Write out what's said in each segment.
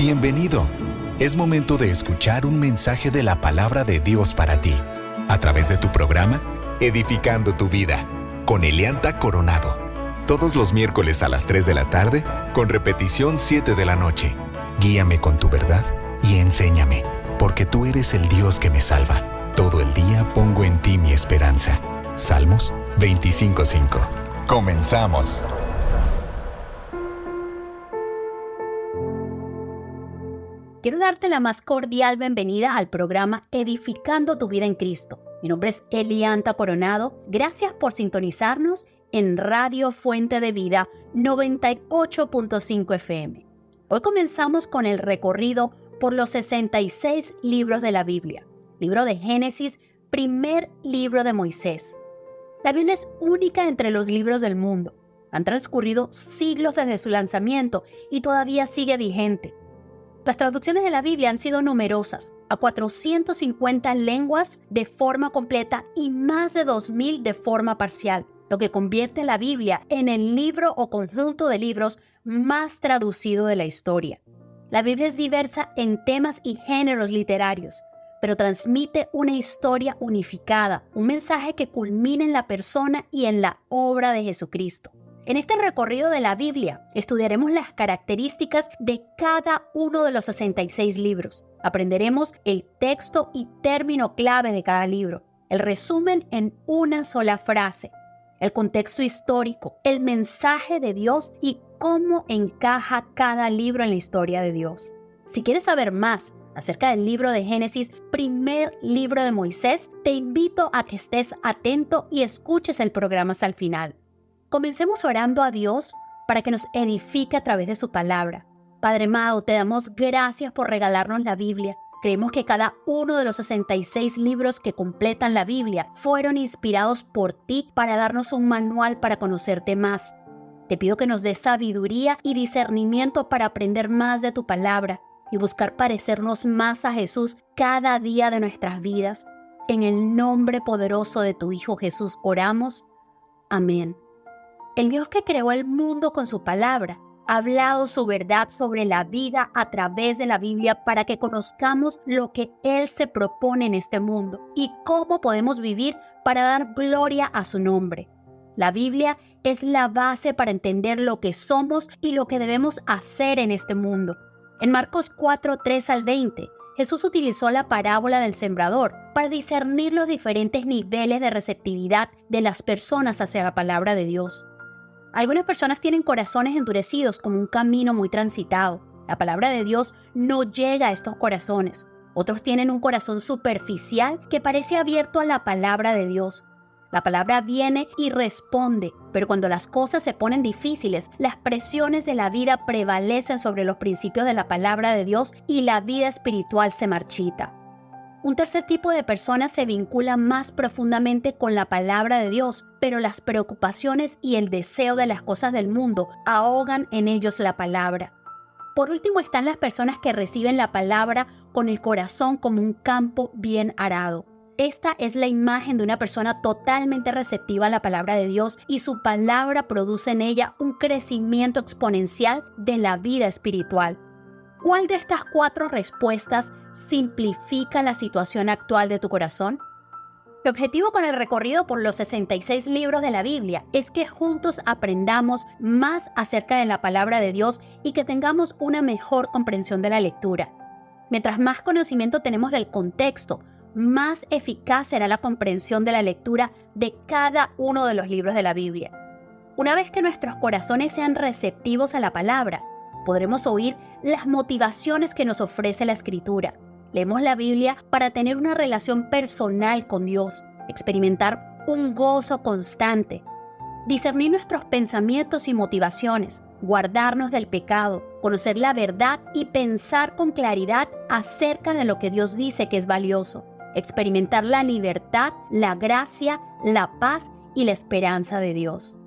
Bienvenido. Es momento de escuchar un mensaje de la palabra de Dios para ti, a través de tu programa Edificando tu Vida, con Elianta Coronado. Todos los miércoles a las 3 de la tarde, con repetición 7 de la noche. Guíame con tu verdad y enséñame, porque tú eres el Dios que me salva. Todo el día pongo en ti mi esperanza. Salmos 25:5. Comenzamos. Quiero darte la más cordial bienvenida al programa Edificando tu Vida en Cristo. Mi nombre es Elianta Coronado. Gracias por sintonizarnos en Radio Fuente de Vida 98.5 FM. Hoy comenzamos con el recorrido por los 66 libros de la Biblia. Libro de Génesis, primer libro de Moisés. La Biblia es única entre los libros del mundo. Han transcurrido siglos desde su lanzamiento y todavía sigue vigente. Las traducciones de la Biblia han sido numerosas, a 450 lenguas de forma completa y más de 2,000 de forma parcial, lo que convierte la Biblia en el libro o conjunto de libros más traducido de la historia. La Biblia es diversa en temas y géneros literarios, pero transmite una historia unificada, un mensaje que culmina en la persona y en la obra de Jesucristo. En este recorrido de la Biblia, estudiaremos las características de cada uno de los 66 libros. Aprenderemos el texto y término clave de cada libro, el resumen en una sola frase, el contexto histórico, el mensaje de Dios y cómo encaja cada libro en la historia de Dios. Si quieres saber más acerca del libro de Génesis, primer libro de Moisés, te invito a que estés atento y escuches el programa hasta el final. Comencemos orando a Dios para que nos edifique a través de su palabra. Padre amado, te damos gracias por regalarnos la Biblia. Creemos que cada uno de los 66 libros que completan la Biblia fueron inspirados por ti para darnos un manual para conocerte más. Te pido que nos des sabiduría y discernimiento para aprender más de tu palabra y buscar parecernos más a Jesús cada día de nuestras vidas. En el nombre poderoso de tu Hijo Jesús oramos. Amén. El Dios que creó el mundo con su palabra ha hablado su verdad sobre la vida a través de la Biblia para que conozcamos lo que Él se propone en este mundo y cómo podemos vivir para dar gloria a su nombre. La Biblia es la base para entender lo que somos y lo que debemos hacer en este mundo. En Marcos 4:3 al 20, Jesús utilizó la parábola del sembrador para discernir los diferentes niveles de receptividad de las personas hacia la palabra de Dios. Algunas personas tienen corazones endurecidos como un camino muy transitado. La palabra de Dios no llega a estos corazones. Otros tienen un corazón superficial que parece abierto a la palabra de Dios. La palabra viene y responde, pero cuando las cosas se ponen difíciles, las presiones de la vida prevalecen sobre los principios de la palabra de Dios y la vida espiritual se marchita. Un tercer tipo de personas se vincula más profundamente con la palabra de Dios, pero las preocupaciones y el deseo de las cosas del mundo ahogan en ellos la palabra. Por último están las personas que reciben la palabra con el corazón como un campo bien arado. Esta es la imagen de una persona totalmente receptiva a la palabra de Dios y su palabra produce en ella un crecimiento exponencial de la vida espiritual. ¿Cuál de estas 4 respuestas simplifica la situación actual de tu corazón? Mi objetivo con el recorrido por los 66 libros de la Biblia es que juntos aprendamos más acerca de la palabra de Dios y que tengamos una mejor comprensión de la lectura. Mientras más conocimiento tenemos del contexto, más eficaz será la comprensión de la lectura de cada uno de los libros de la Biblia. Una vez que nuestros corazones sean receptivos a la palabra, podremos oír las motivaciones que nos ofrece la Escritura. Leemos la Biblia para tener una relación personal con Dios, experimentar un gozo constante, discernir nuestros pensamientos y motivaciones, guardarnos del pecado, conocer la verdad y pensar con claridad acerca de lo que Dios dice que es valioso, experimentar la libertad, la gracia, la paz y la esperanza de Dios.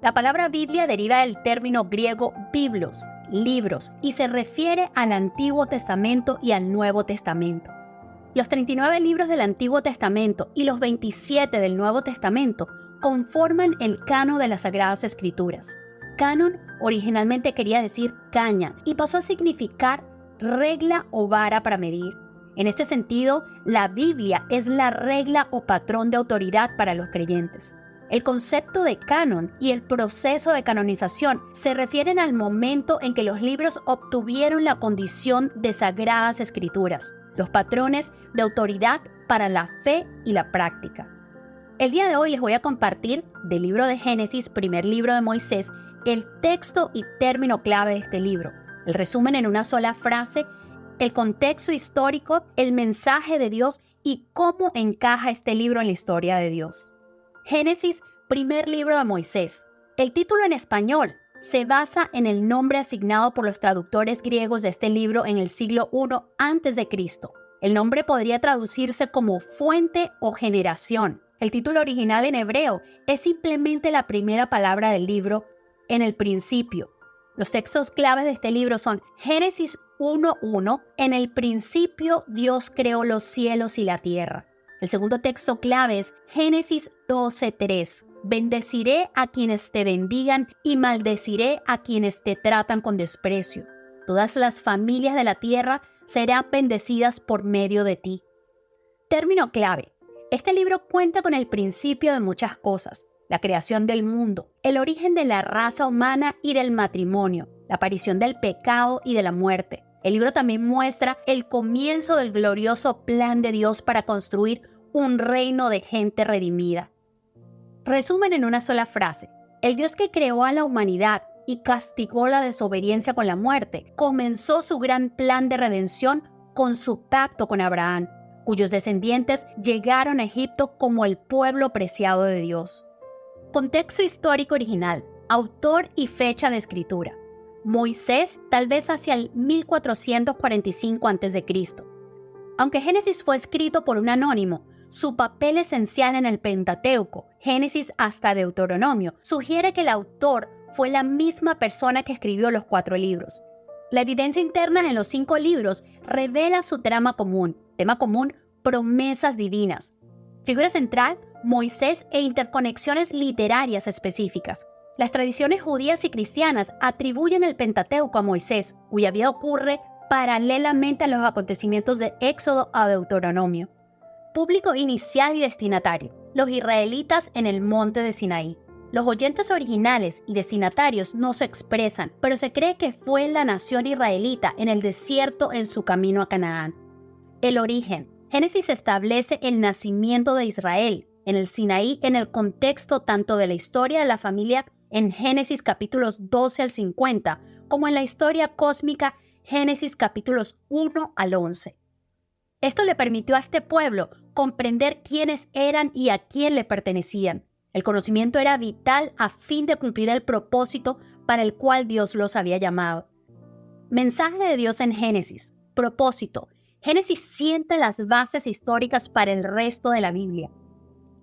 La palabra Biblia deriva del término griego biblos, libros, y se refiere al Antiguo Testamento y al Nuevo Testamento. Los 39 libros del Antiguo Testamento y los 27 del Nuevo Testamento conforman el canon de las Sagradas Escrituras. Canon originalmente quería decir caña y pasó a significar regla o vara para medir. En este sentido, la Biblia es la regla o patrón de autoridad para los creyentes. El concepto de canon y el proceso de canonización se refieren al momento en que los libros obtuvieron la condición de sagradas escrituras, los patrones de autoridad para la fe y la práctica. El día de hoy les voy a compartir del libro de Génesis, primer libro de Moisés, el texto y término clave de este libro, el resumen en una sola frase, el contexto histórico, el mensaje de Dios y cómo encaja este libro en la historia de Dios. Génesis, primer libro de Moisés. El título en español se basa en el nombre asignado por los traductores griegos de este libro en el siglo I a.C. El nombre podría traducirse como fuente o generación. El título original en hebreo es simplemente la primera palabra del libro, en el principio. Los textos claves de este libro son Génesis 1:1, en el principio Dios creó los cielos y la tierra. El segundo texto clave es Génesis 12:3, bendeciré a quienes te bendigan y maldeciré a quienes te tratan con desprecio. Todas las familias de la tierra serán bendecidas por medio de ti. Término clave. Este libro cuenta con el principio de muchas cosas. La creación del mundo, el origen de la raza humana y del matrimonio, la aparición del pecado y de la muerte. El libro también muestra el comienzo del glorioso plan de Dios para construir un reino de gente redimida. Resumen en una sola frase. El Dios que creó a la humanidad y castigó la desobediencia con la muerte, comenzó su gran plan de redención con su pacto con Abraham, cuyos descendientes llegaron a Egipto como el pueblo preciado de Dios. Contexto histórico original, autor y fecha de escritura. Moisés, tal vez hacia el 1445 a.C. Aunque Génesis fue escrito por un anónimo, su papel esencial en el Pentateuco, Génesis hasta Deuteronomio, sugiere que el autor fue la misma persona que escribió los 4 libros. La evidencia interna en los 5 libros revela su tema común, promesas divinas. Figura central, Moisés e interconexiones literarias específicas. Las tradiciones judías y cristianas atribuyen el Pentateuco a Moisés, cuya vida ocurre paralelamente a los acontecimientos de Éxodo a Deuteronomio. Público inicial y destinatario: los israelitas en el monte de Sinaí. Los oyentes originales y destinatarios no se expresan, pero se cree que fue la nación israelita en el desierto en su camino a Canaán. El origen. Génesis establece el nacimiento de Israel en el Sinaí en el contexto tanto de la historia de la familia en Génesis capítulos 12 al 50, como en la historia cósmica Génesis capítulos 1 al 11. Esto le permitió a este pueblo comprender quiénes eran y a quién le pertenecían. El conocimiento era vital a fin de cumplir el propósito para el cual Dios los había llamado. Mensaje de Dios en Génesis. Propósito. Génesis sienta las bases históricas para el resto de la Biblia.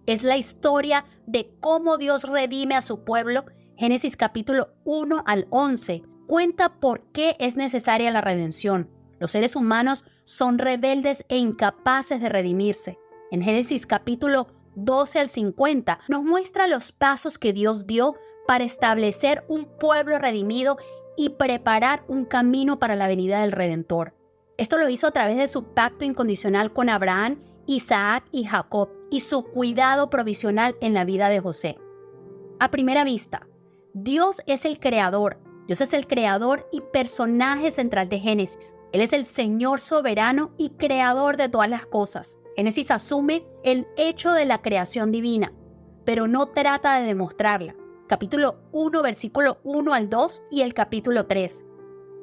Es la historia de cómo Dios redime a su pueblo. Génesis capítulo 1 al 11 cuenta por qué es necesaria la redención. Los seres humanos son rebeldes e incapaces de redimirse. En Génesis capítulo 12 al 50 nos muestra los pasos que Dios dio para establecer un pueblo redimido y preparar un camino para la venida del Redentor. Esto lo hizo a través de su pacto incondicional con Abraham, Isaac y Jacob y su cuidado provisional en la vida de José. A primera vista, Dios es el creador. Dios es el creador y personaje central de Génesis. Él es el Señor soberano y creador de todas las cosas. Génesis asume el hecho de la creación divina, pero no trata de demostrarla. Capítulo 1, versículo 1 al 2 y el capítulo 3.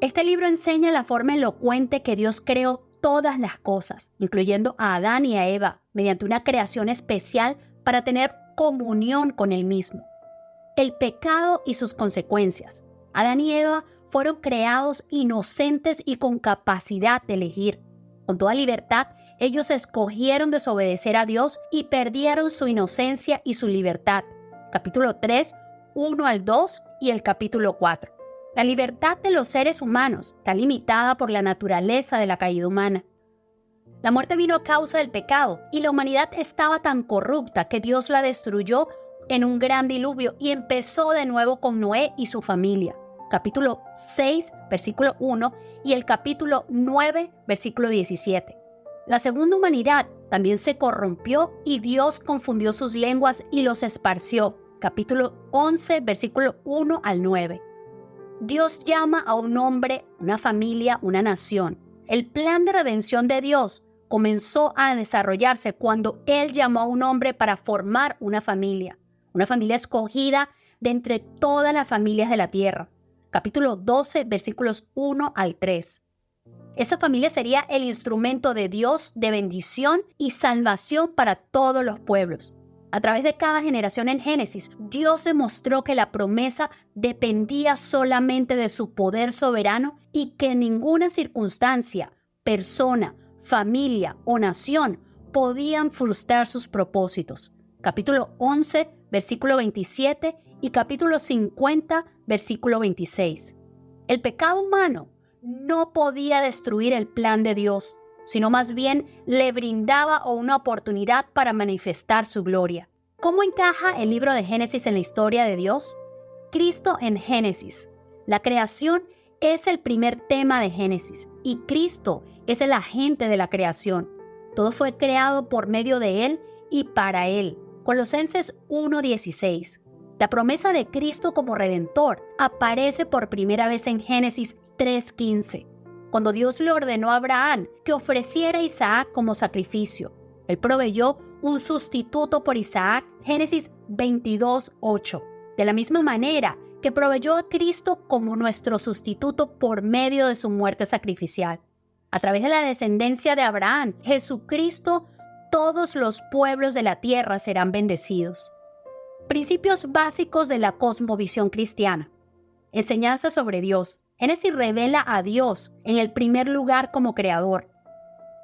Este libro enseña la forma elocuente que Dios creó todas las cosas, incluyendo a Adán y a Eva, mediante una creación especial para tener comunión con Él mismo. El pecado y sus consecuencias. Adán y Eva fueron creados inocentes y con capacidad de elegir. Con toda libertad, ellos escogieron desobedecer a Dios y perdieron su inocencia y su libertad. Capítulo 3, 1 al 2 y el capítulo 4. La libertad de los seres humanos está limitada por la naturaleza de la caída humana. La muerte vino a causa del pecado y la humanidad estaba tan corrupta que Dios la destruyó en un gran diluvio y empezó de nuevo con Noé y su familia. capítulo 6, versículo 1, y el capítulo 9, versículo 17. La segunda humanidad también se corrompió y Dios confundió sus lenguas y los esparció, capítulo 11, versículo 1 al 9. Dios llama a un hombre, una familia, una nación. El plan de redención de Dios comenzó a desarrollarse cuando Él llamó a un hombre para formar una familia escogida de entre todas las familias de la tierra. Capítulo 12, versículos 1 al 3. Esa familia sería el instrumento de Dios de bendición y salvación para todos los pueblos. A través de cada generación en Génesis, Dios demostró que la promesa dependía solamente de su poder soberano y que ninguna circunstancia, persona, familia o nación podían frustrar sus propósitos. Capítulo 11, versículo 27 y capítulo 50, versículo 26. El pecado humano no podía destruir el plan de Dios, sino más bien le brindaba una oportunidad para manifestar su gloria. ¿Cómo encaja el libro de Génesis en la historia de Dios? Cristo en Génesis. La creación es el primer tema de Génesis y Cristo es el agente de la creación. Todo fue creado por medio de Él y para Él. Colosenses 1:16. La promesa de Cristo como Redentor aparece por primera vez en Génesis 3:15, cuando Dios le ordenó a Abraham que ofreciera a Isaac como sacrificio. Él proveyó un sustituto por Isaac, Génesis 22:8. De la misma manera que proveyó a Cristo como nuestro sustituto por medio de su muerte sacrificial. A través de la descendencia de Abraham, Jesucristo, todos los pueblos de la tierra serán bendecidos. Principios básicos de la cosmovisión cristiana. Enseñanza sobre Dios. Génesis revela a Dios en el primer lugar como creador.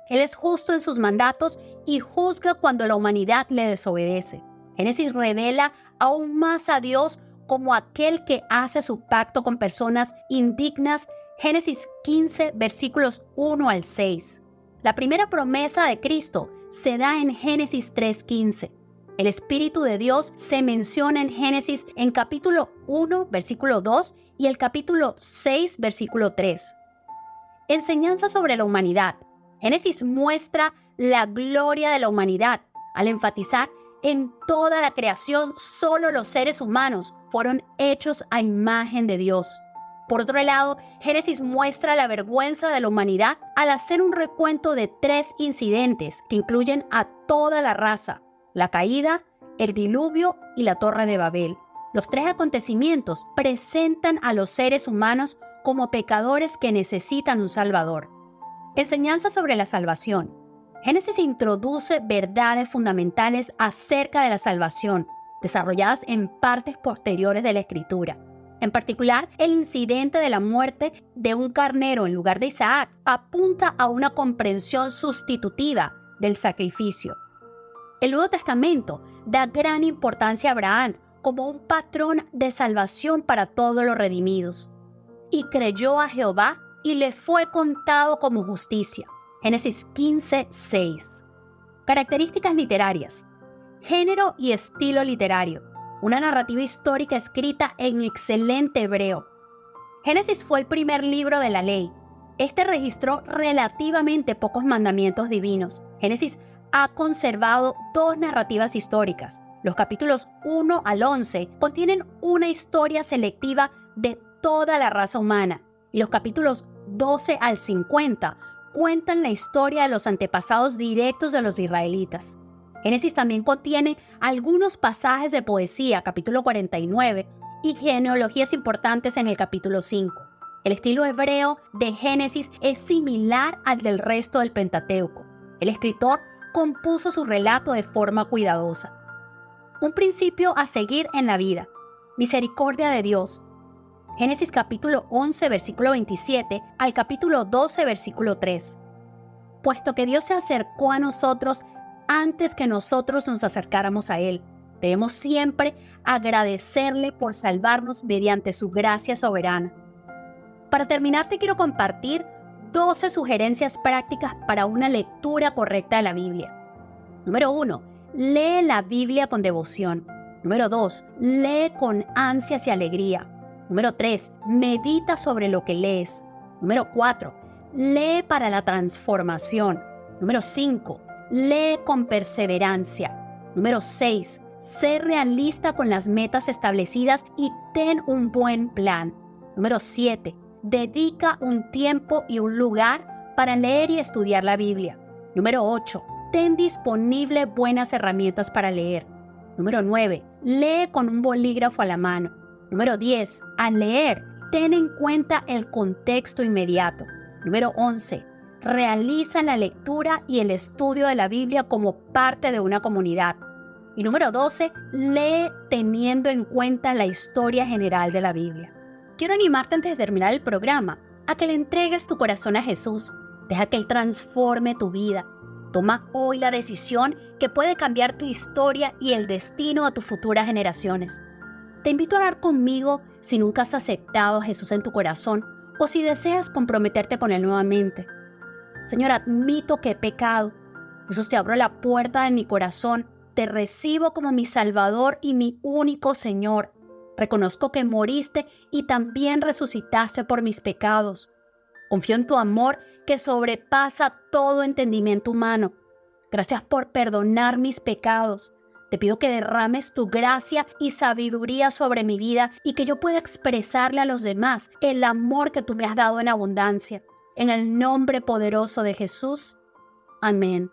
Él es justo en sus mandatos y juzga cuando la humanidad le desobedece. Génesis revela aún más a Dios como aquel que hace su pacto con personas indignas. Génesis 15, versículos 1 al 6. La primera promesa de Cristo se da en Génesis 3:15. El Espíritu de Dios se menciona en Génesis en capítulo 1, versículo 2 y el capítulo 6, versículo 3. Enseñanza sobre la humanidad. Génesis muestra la gloria de la humanidad al enfatizar en toda la creación solo los seres humanos fueron hechos a imagen de Dios. Por otro lado, Génesis muestra la vergüenza de la humanidad al hacer un recuento de 3 incidentes que incluyen a toda la raza: la caída, el diluvio y la Torre de Babel. Los 3 acontecimientos presentan a los seres humanos como pecadores que necesitan un Salvador. Enseñanza sobre la salvación. Génesis introduce verdades fundamentales acerca de la salvación, desarrolladas en partes posteriores de la Escritura. En particular, el incidente de la muerte de un carnero en lugar de Isaac apunta a una comprensión sustitutiva del sacrificio. El Nuevo Testamento da gran importancia a Abraham como un patrón de salvación para todos los redimidos. Y creyó a Jehová y le fue contado como justicia. Génesis 15:6. Características literarias. Género y estilo literario. Una narrativa histórica escrita en excelente hebreo. Génesis fue el primer libro de la ley. Este registró relativamente pocos mandamientos divinos. Génesis ha conservado 2 narrativas históricas. Los capítulos 1 al 11 contienen una historia selectiva de toda la raza humana, y los capítulos 12 al 50 cuentan la historia de los antepasados directos de los israelitas. Génesis también contiene algunos pasajes de poesía, capítulo 49, y genealogías importantes en el capítulo 5. El estilo hebreo de Génesis es similar al del resto del Pentateuco. El escritor compuso su relato de forma cuidadosa. Un principio a seguir en la vida. Misericordia de Dios. Génesis capítulo 11, versículo 27 al capítulo 12, versículo 3. Puesto que Dios se acercó a nosotros antes que nosotros nos acercáramos a Él, debemos siempre agradecerle por salvarnos mediante su gracia soberana. Para terminar, te quiero compartir 12 sugerencias prácticas para una lectura correcta de la Biblia. Número 1. Lee la Biblia con devoción. Número 2. Lee con ansias y alegría. Número 3, medita sobre lo que lees. Número 4, lee para la transformación. Número 5, lee con perseverancia. Número 6, sé realista con las metas establecidas y ten un buen plan. Número 7, dedica un tiempo y un lugar para leer y estudiar la Biblia. Número 8, ten disponible buenas herramientas para leer. Número 9, lee con un bolígrafo a la mano. Número 10, al leer, ten en cuenta el contexto inmediato. Número 11, realiza la lectura y el estudio de la Biblia como parte de una comunidad. Y número 12, lee teniendo en cuenta la historia general de la Biblia. Quiero animarte antes de terminar el programa a que le entregues tu corazón a Jesús. Deja que Él transforme tu vida. Toma hoy la decisión que puede cambiar tu historia y el destino a tus futuras generaciones. Te invito a orar conmigo si nunca has aceptado a Jesús en tu corazón o si deseas comprometerte con Él nuevamente. Señor, admito que he pecado. Jesús, te abro la puerta de mi corazón. Te recibo como mi Salvador y mi único Señor. Reconozco que moriste y también resucitaste por mis pecados. Confío en tu amor que sobrepasa todo entendimiento humano. Gracias por perdonar mis pecados. Te pido que derrames tu gracia y sabiduría sobre mi vida y que yo pueda expresarle a los demás el amor que tú me has dado en abundancia. En el nombre poderoso de Jesús. Amén.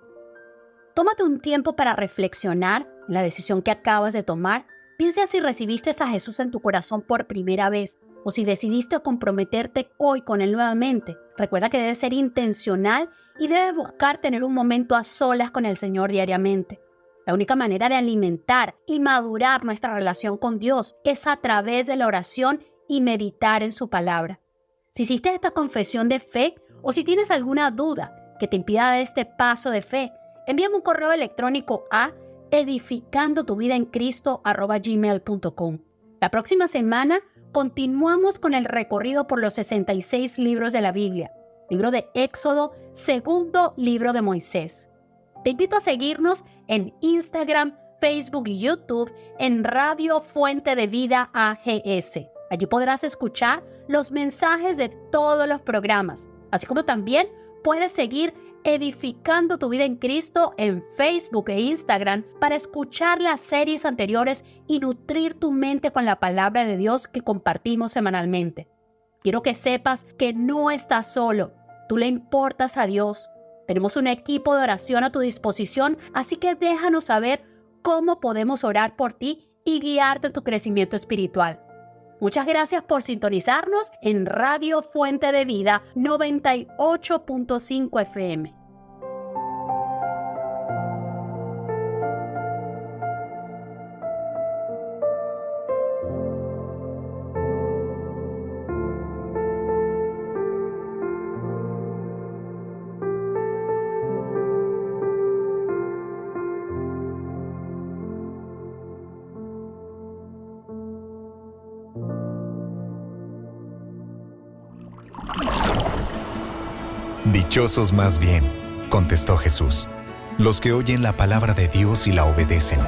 Tómate un tiempo para reflexionar en la decisión que acabas de tomar. Piensa si recibiste a Jesús en tu corazón por primera vez o si decidiste comprometerte hoy con Él nuevamente. Recuerda que debes ser intencional y debes buscar tener un momento a solas con el Señor diariamente. La única manera de alimentar y madurar nuestra relación con Dios es a través de la oración y meditar en su palabra. Si hiciste esta confesión de fe o si tienes alguna duda que te impida dar este paso de fe, envíame un correo electrónico a edificandotuvidaencristo@gmail.com. La próxima semana continuamos con el recorrido por los 66 libros de la Biblia, libro de Éxodo, segundo libro de Moisés. Te invito a seguirnos en Instagram, Facebook y YouTube en Radio Fuente de Vida AGS. Allí podrás escuchar los mensajes de todos los programas, así como también puedes seguir Edificando tu Vida en Cristo en Facebook e Instagram para escuchar las series anteriores y nutrir tu mente con la palabra de Dios que compartimos semanalmente. Quiero que sepas que no estás solo, tú le importas a Dios. Tenemos un equipo de oración a tu disposición, así que déjanos saber cómo podemos orar por ti y guiarte en tu crecimiento espiritual. Muchas gracias por sintonizarnos en Radio Fuente de Vida 98.5 FM. Dichosos más bien, contestó Jesús, los que oyen la palabra de Dios y la obedecen.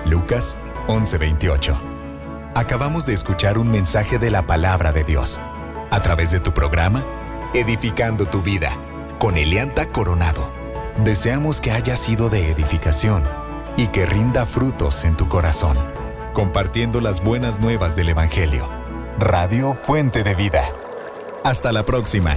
Lucas 11:28. Acabamos de escuchar un mensaje de la palabra de Dios, a través de tu programa, Edificando tu Vida, con Elianta Coronado. Deseamos que haya sido de edificación y que rinda frutos en tu corazón, compartiendo las buenas nuevas del Evangelio. Radio Fuente de Vida. Hasta la próxima.